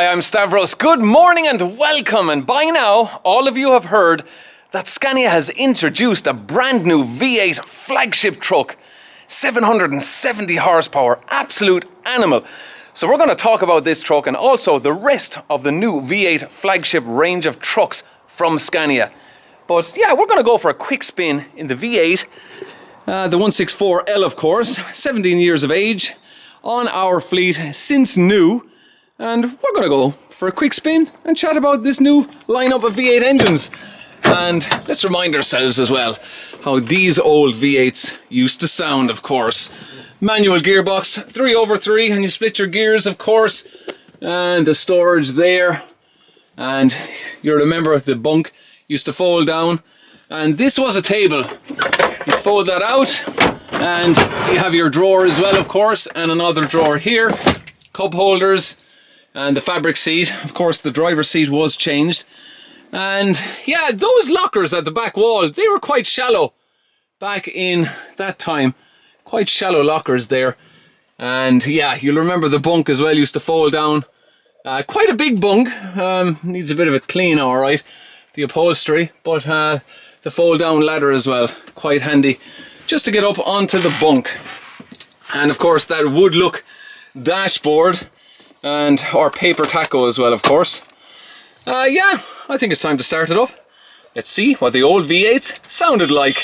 Hi, I'm Stavros. Good morning and welcome. And by now, all of you have heard that Scania has introduced a brand new V8 flagship truck. 770 horsepower, absolute animal. So we're going to talk about this truck and also the rest of the new V8 flagship range of trucks from Scania. But yeah, we're going to go for a quick spin in the V8. The 164L, of course, 17 years of age, on our fleet since new. And we're going to go for a quick spin and chat about this new lineup of V8 engines. And let's remind ourselves as well how these old V8s used to sound, of course. Manual gearbox, 3/3, and you split your gears, of course. And the storage there. And you remember the bunk used to fold down. And this was a table. You fold that out, and you have your drawer as well, of course, and another drawer here. Cup holders. And the fabric seat, of course the driver's seat was changed. And yeah, those lockers at the back wall, they were quite shallow back in that time. Quite shallow lockers there. And yeah, you'll remember the bunk as well used to fold down. Quite a big bunk, needs a bit of a clean, alright, the upholstery. But the fold down ladder as well, quite handy just to get up onto the bunk. And of course that wood look dashboard. And our paper taco as well, of course. Yeah, I think it's time to start it up. Let's see what the old V8s sounded like.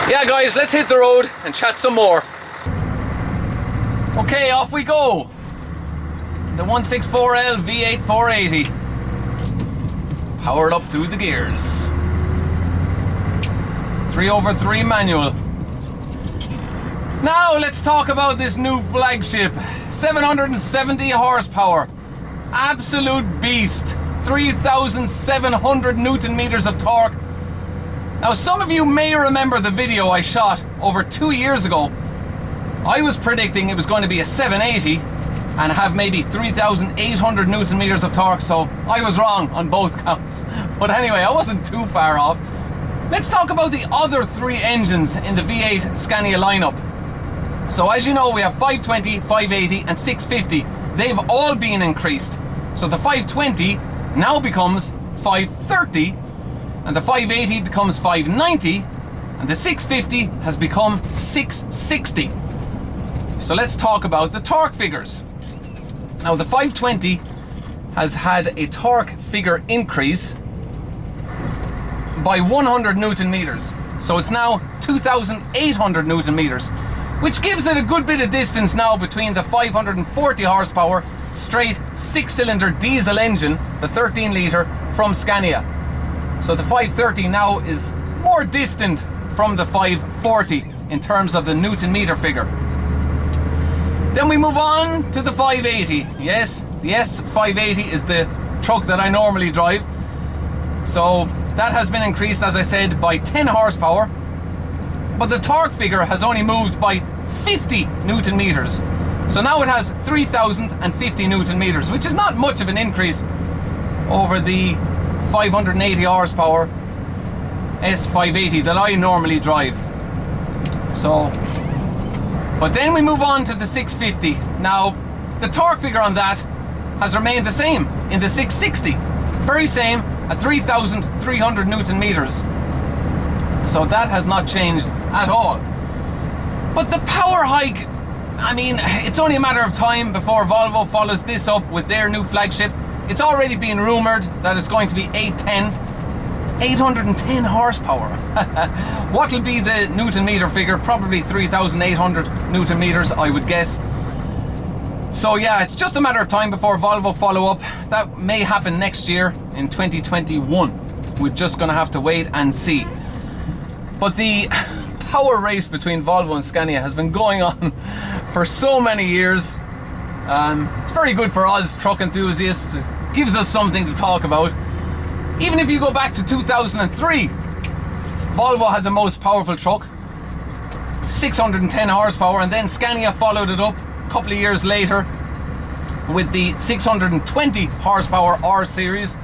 Yeah guys, let's hit the road and chat some more. Okay, off we go. The 164L V8 480, powered up through the gears. 3/3 manual. Now let's talk about this new flagship. 770 horsepower, absolute beast. 3,700 Newton meters of torque. Now some of you may remember the video I shot over 2 years ago. I was predicting it was going to be a 780 and have maybe 3,800 Newton meters of torque, so I was wrong on both counts. But anyway, I wasn't too far off. Let's talk about the other three engines in the V8 Scania lineup. So as you know, we have 520, 580 and 650. They've all been increased. So the 520 now becomes 530, and the 580 becomes 590, and the 650 has become 660. So let's talk about the torque figures. Now the 520 has had a torque figure increase by 100 Newton meters. So it's now 2,800 Newton meters, which gives it a good bit of distance now between the 540 horsepower straight 6-cylinder diesel engine, the 13 litre from Scania. So the 530 now is more distant from the 540 in terms of the Newton meter figure. Then we move on to the 580. Yes, the S580 is the truck that I normally drive. So that has been increased, as I said, by 10 horsepower. But the torque figure has only moved by 50 Newton meters. So now it has 3,050 Newton meters, which is not much of an increase over the 580 horsepower S580 that I normally drive. But then we move on to the 650. Now, the torque figure on that has remained the same in the 660. Very same at 3,300 Newton meters. So that has not changed at all. But the power hike, I mean, it's only a matter of time before Volvo follows this up with their new flagship. It's already been rumored that it's going to be 810 horsepower. What will be the Newton meter figure? Probably 3,800 Newton meters, I would guess. So yeah, it's just a matter of time before Volvo follow up. That may happen next year in 2021. We're just going to have to wait and see. But the power race between Volvo and Scania has been going on for so many years. It's very good for us truck enthusiasts. It gives us something to talk about. Even if you go back to 2003, Volvo had the most powerful truck, 610 horsepower, and then Scania followed it up a couple of years later with the 620 horsepower R series.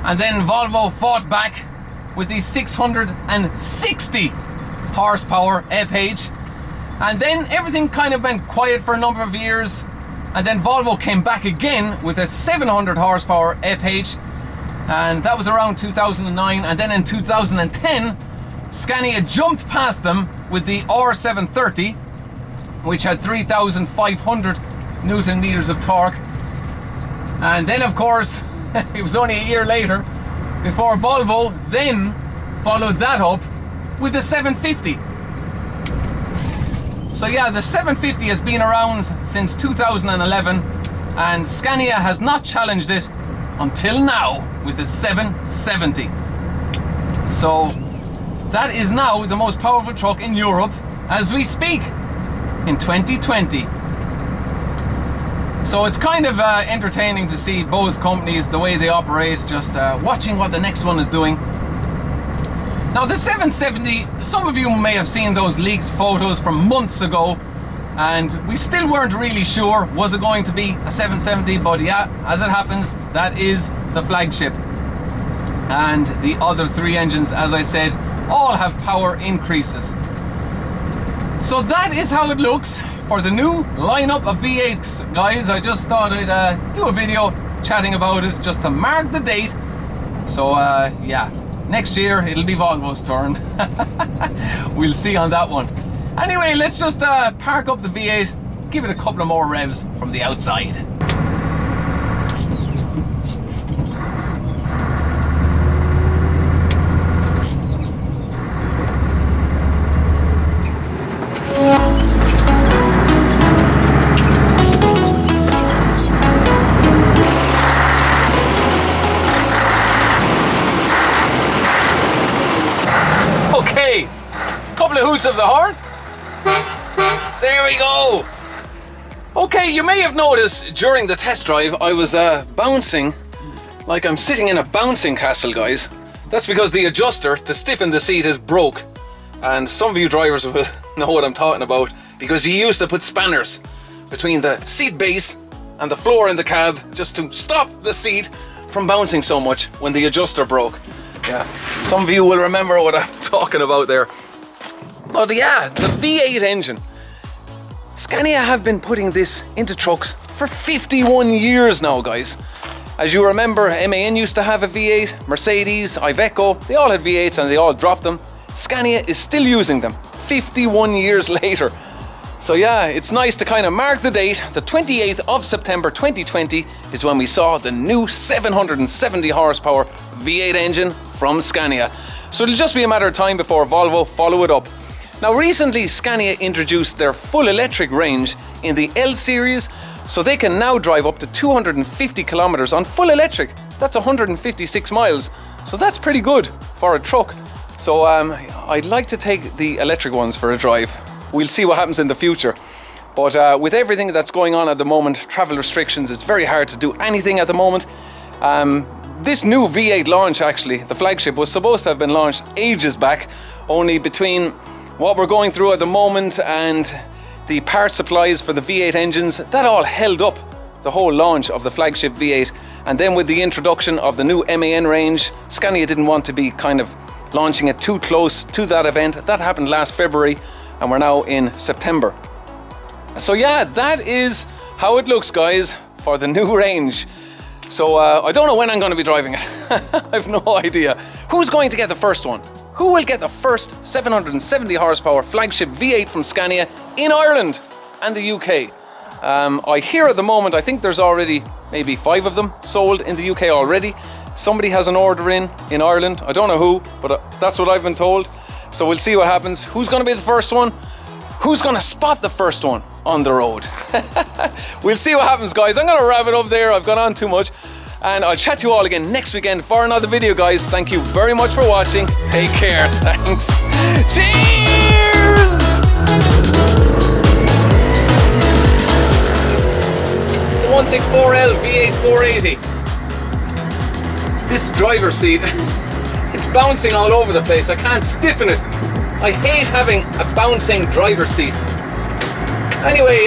And then Volvo fought back with the 660 horsepower FH. And then everything kind of went quiet for a number of years. And then Volvo came back again with a 700 horsepower FH. And that was around 2009. And then in 2010, Scania jumped past them with the R730, which had 3,500 Newton meters of torque. And then, of course, it was only a year later before Volvo then followed that up with the 750. So yeah, the 750 has been around since 2011, and Scania has not challenged it until now with the 770. So that is now the most powerful truck in Europe as we speak in 2020. So it's kind of entertaining to see both companies, the way they operate, just watching what the next one is doing. Now the 770, some of you may have seen those leaked photos from months ago, and we still weren't really sure, was it going to be a 770, but yeah, as it happens, that is the Flagship. And the other three engines, as I said, all have power increases. So that is how it looks for the new lineup of V8s, guys. I just thought I'd do a video chatting about it just to mark the date. So yeah, next year it'll be Volvo's turn. We'll see on that one. Anyway, let's just park up the V8, give it a couple of more revs from the outside. Okay, couple of hoots of the horn. There we go. Okay, you may have noticed during the test drive I was bouncing like I'm sitting in a bouncing castle, guys. That's because the adjuster to stiffen the seat is broke, and some of you drivers will know what I'm talking about, because he used to put spanners between the seat base and the floor in the cab just to stop the seat from bouncing so much when the adjuster broke. Yeah, some of you will remember what I'm talking about there. But yeah, the V8 engine. Scania have been putting this into trucks for 51 years now, guys. As you remember, MAN used to have a V8, Mercedes, Iveco, they all had V8s and they all dropped them. Scania is still using them 51 years later. So yeah, it's nice to kind of mark the date. The 28th of September 2020 is when we saw the new 770 horsepower V8 engine from Scania. So it'll just be a matter of time before Volvo follow it up. Now recently Scania introduced their full electric range in the L series, so they can now drive up to 250 kilometers on full electric. That's 156 miles, so that's pretty good for a truck. So I'd like to take the electric ones for a drive. We'll see what happens in the future. But with everything that's going on at the moment, travel restrictions, it's very hard to do anything at the moment. This new V8 launch, actually, the Flagship, was supposed to have been launched ages back, only between what we're going through at the moment and the part supplies for the V8 engines, that all held up the whole launch of the Flagship V8. And then with the introduction of the new MAN range, Scania didn't want to be kind of launching it too close to that event. That happened last February, and we're now in September. So yeah, that is how it looks, guys, for the new range. So I don't know when I'm going to be driving it. I have no idea. Who's going to get the first one? Who will get the first 770 horsepower Flagship V8 from Scania in Ireland and the UK? I hear at the moment, I think there's already maybe 5 of them sold in the UK already. Somebody has an order in Ireland. I don't know who, but that's what I've been told. So we'll see what happens. Who's going to be the first one? Who's going to spot the first one on the road? We'll see what happens, guys. I'm going to wrap it up there. I've gone on too much. And I'll chat to you all again next weekend for another video, guys. Thank you very much for watching. Take care. Thanks. Cheers! The 164L V8 480. This driver's seat, it's bouncing all over the place. I can't stiffen it. I hate having a bouncing driver's seat. Anyway,